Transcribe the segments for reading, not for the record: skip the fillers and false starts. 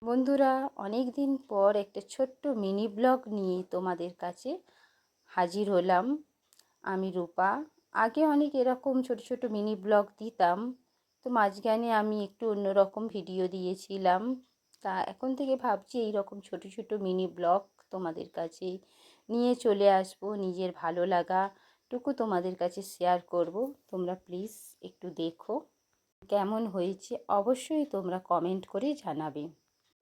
বন্ধুরা, অনেক দিন পর একটা ছোট্ট মিনি ব্লগ নিয়ে তোমাদের কাছে হাজির হলাম। আমি রূপা। আগে অনেক এরকম ছোট ছোট মিনি ব্লগ দিতাম, তো মাঝখানে আমি একটু অন্যরকম ভিডিও দিয়েছিলাম। তা এখন থেকে ভাবছি এই রকম ছোট ছোট মিনি ব্লগ তোমাদের কাছে নিয়ে চলে আসবো। নিজের ভালো লাগাটুকু তোমাদের কাছে শেয়ার করব। তোমরা প্লিজ একটু দেখো কেমন হয়েছে, অবশ্যই তোমরা কমেন্ট করে জানাবে।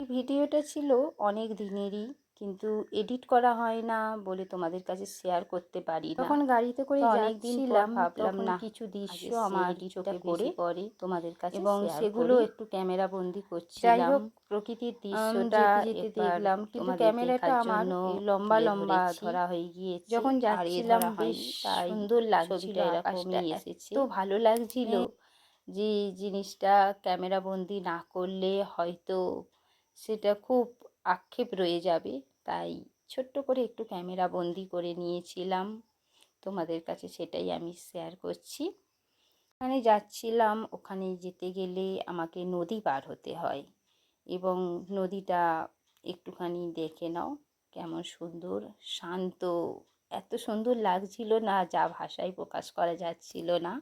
এই ভিডিওটা ছিল অনেক দিনেরই, কিন্তু এডিট করা হয় না বলে তোমাদের কাছে শেয়ার করতে পারি না। তখন গাড়িতে করে অনেক দিন পর ভাবলাম না, কিছু দৃশ্য আমার চোখে পড়ে তোমাদের কাছে এবং সেগুলো একটু ক্যামেরা বন্দি করছিলাম। যাই হোক, প্রকৃতির দৃশ্যটা যেতে যেতে দেখলাম, কিন্তু ক্যামেরাটা আমার লম্বা লম্বা ধরা হয়ে গিয়েছে। যখন যাচ্ছিলাম বেশ সুন্দর লাগছিল, এরকমই এসেছে, তো ভালো লাগছিল যে জিনিসটা ক্যামেরা বন্দি না করলে হয়তো সেটা খুব আক্ষেপ রয়ে যাবে। তাই ছোট্ট করে একটু ক্যামেরা বন্দি করে নিয়েছিলাম, তোমাদের কাছে সেটাই আমি শেয়ার করছি। ওখানে যাচ্ছিলাম, ওখানে যেতে গেলে আমাকে নদী পার হতে হয় এবং নদীটা একটুখানি দেখে নাও কেমন সুন্দর, শান্ত, এত সুন্দর লাগছিল না যা ভাষায় প্রকাশ করা যাচ্ছিল না।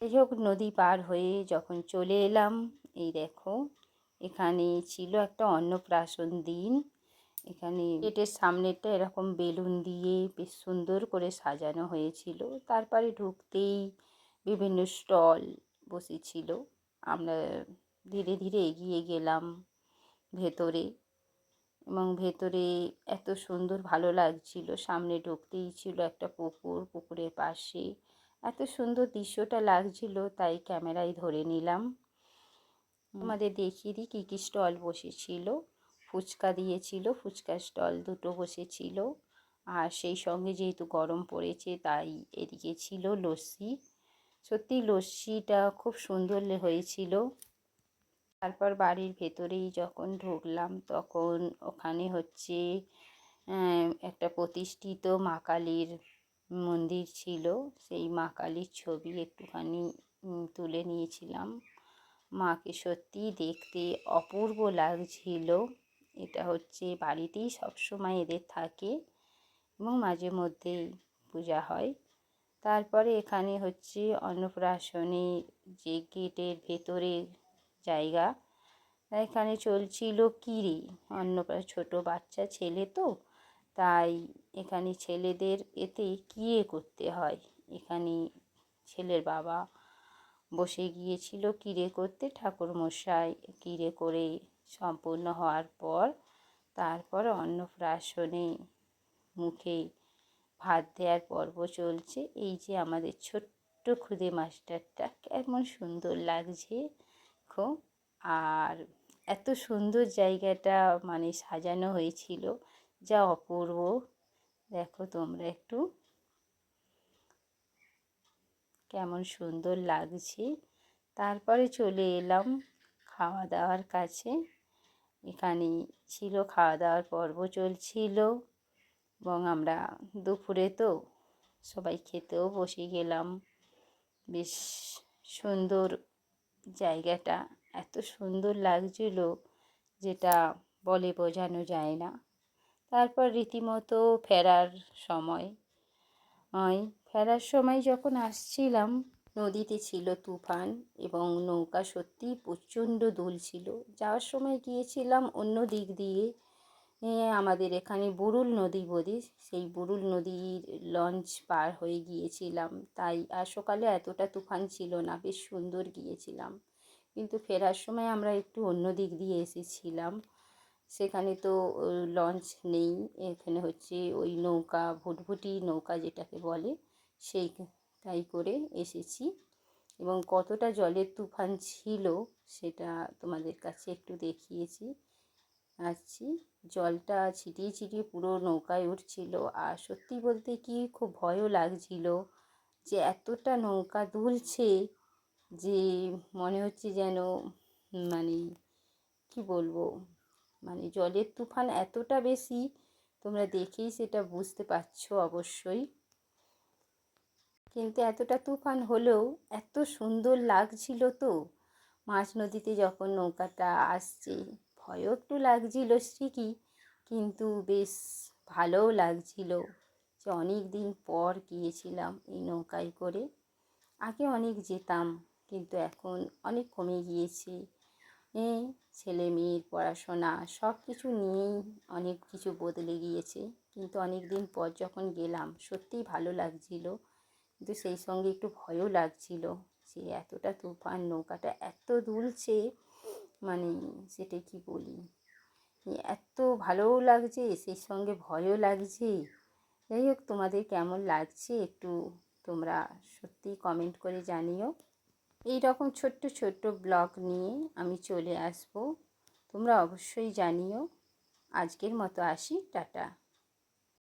যাই হোক, নদী পার হয়ে যখন চলে এলাম, এই দেখো এখানে ছিল একটা অন্নপ্রাশন দিন। এখানে গেটের সামনেটা এরকম বেলুন দিয়ে বেশ সুন্দর করে সাজানো হয়েছিল। তারপরে ঢুকতেই বিভিন্ন স্টল বসেছিল। আমরা ধীরে ধীরে এগিয়ে গেলাম ভেতরে, এবং ভেতরে এত সুন্দর ভালো লাগছিল। সামনে ঢুকতেই ছিল একটা পুকুর, পুকুরের পাশে এত সুন্দর দৃশ্যটা লাগছিল, তাই ক্যামেরায় ধরে নিলাম। আমাদের দেখিয়ে দিই কী কী স্টল বসেছিল। ফুচকা দিয়েছিল, ফুচকার স্টল দুটো বসেছিল। আর সেই সঙ্গে যেহেতু গরম পড়েছে তাই এদিকে ছিল লস্যি। সত্যি লস্যিটা খুব সুন্দর হয়েছিল। তারপর বাড়ির ভেতরেই যখন ঢুকলাম তখন ওখানে হচ্ছে একটা প্রতিষ্ঠিত মা কালীর মন্দির ছিল। সেই মা কালীর ছবি একটুখানি তুলে নিয়েছিলাম। মাকে সত্যি দেখতে অপূর্ব লাগছিল। এটা হচ্ছে বাড়িতেই সবসময় এদের থাকে এবং মাঝে মধ্যেই পূজা হয়। তারপরে এখানে হচ্ছে অন্নপ্রাশনের যে গেটের ভেতরে জায়গা, এখানে চলছিল কিরে ছোটো বাচ্চা ছেলে তো, তাই এখানে ছেলেদের এতে কিয়ে করতে হয়। এখানে ছেলের বাবা বসে গিয়েছিল কিরে করতে। ঠাকুরমশাই কিরে করে সম্পূর্ণ হওয়ার পর তারপর অন্নপ্রাশনে মুখে ভাত দেওয়ার পর্ব চলছে। এই যে আমাদের ছোট্ট খুদে মাস্টারটা কেমন সুন্দর লাগছে খুব। আর এত সুন্দর জায়গাটা মানে সাজানো হয়েছিল, যা অপূর্ব। দেখো তোমরা একটু কেমন সুন্দর লাগছে। তারপরে চলে এলাম খাওয়া দাওয়ার কাছে। এখানে ছিল খাওয়া দাওয়ার পর্ব চলছিল এবং আমরা দুপুরে তো সবাই খেতেও বসে গেলাম। বেশ সুন্দর জায়গাটা, এত সুন্দর লাগছিল যেটা বলে বোঝানো যায় না। তারপর রীতিমতো ফেরার সময় যখন আসছিলাম, নদীতে ছিল তুফান এবং নৌকা সত্যিই প্রচণ্ড দুলছিল। যাওয়ার সময় গিয়েছিলাম অন্য দিক দিয়ে, আমাদের এখানে বুরুল নদী বলি, সেই বুরুল নদীর লঞ্চ পার হয়ে গিয়েছিলাম। তাই আর সকালে এতটা তুফান ছিল না, বেশ সুন্দর গিয়েছিলাম। কিন্তু ফেরার সময় আমরা একটু অন্য দিক দিয়ে এসেছিলাম। সেখানে তো লঞ্চ নেই, এখানে হচ্ছে ওই নৌকা, ভুটভুটি নৌকা যেটাকে বলে, তাই করে এসেছি। এবং কতটা জলের তুফান ছিল সেটা তোমাদের কাছে একটু দেখিয়েছি। জলটা ছিটিয়ে ছিটিয়ে পুরো নৌকায় উঠছিল। আর সত্যি বলতে কি খুব ভয়ও লাগছিল যে এতটা নৌকা দুলছে যে মনে হচ্ছে যেন মানে কি বলবো, মানে জলের তুফান এতটা বেশি, তোমরা দেখেই সেটা বুঝতে পারছো অবশ্যই। কিন্তু এতটা তুফান হলেও এত সুন্দর লাগছিল তো। মাঝ নদীতে যখন নৌকাটা আসছে, ভয়ও একটু লাগছিল ঠিকই, কিন্তু বেশ ভালোও লাগছিল যে অনেক দিন পর গিয়েছিলাম এই নৌকায় করে। আগে অনেক যেতাম, কিন্তু এখন অনেক কমে গিয়েছে। ছেলে মেয়ের পড়াশোনা সব কিছু নিয়েই অনেক কিছু বদলে গিয়েছে, কিন্তু অনেক দিন পর যখন গেলাম সত্যিই ভালো লাগছিল, কিন্তু সেই সঙ্গে একটু ভয়ও লাগছিল যে এতটা তুফান, নৌকাটা এত দুলছে, মানে সেটা কি বলি, এত ভালোও লাগছে সেই সঙ্গে ভয়ও লাগছে। যাই হোক, তোমাদের কেমন লাগছে একটু তোমরা সত্যিই কমেন্ট করে জানিও। এই রকম ছোট্ট ছোট্ট ব্লগ নিয়ে আমি চলে আসব, তোমরা অবশ্যই জানিও। আজকের মতো আসি, টাটা।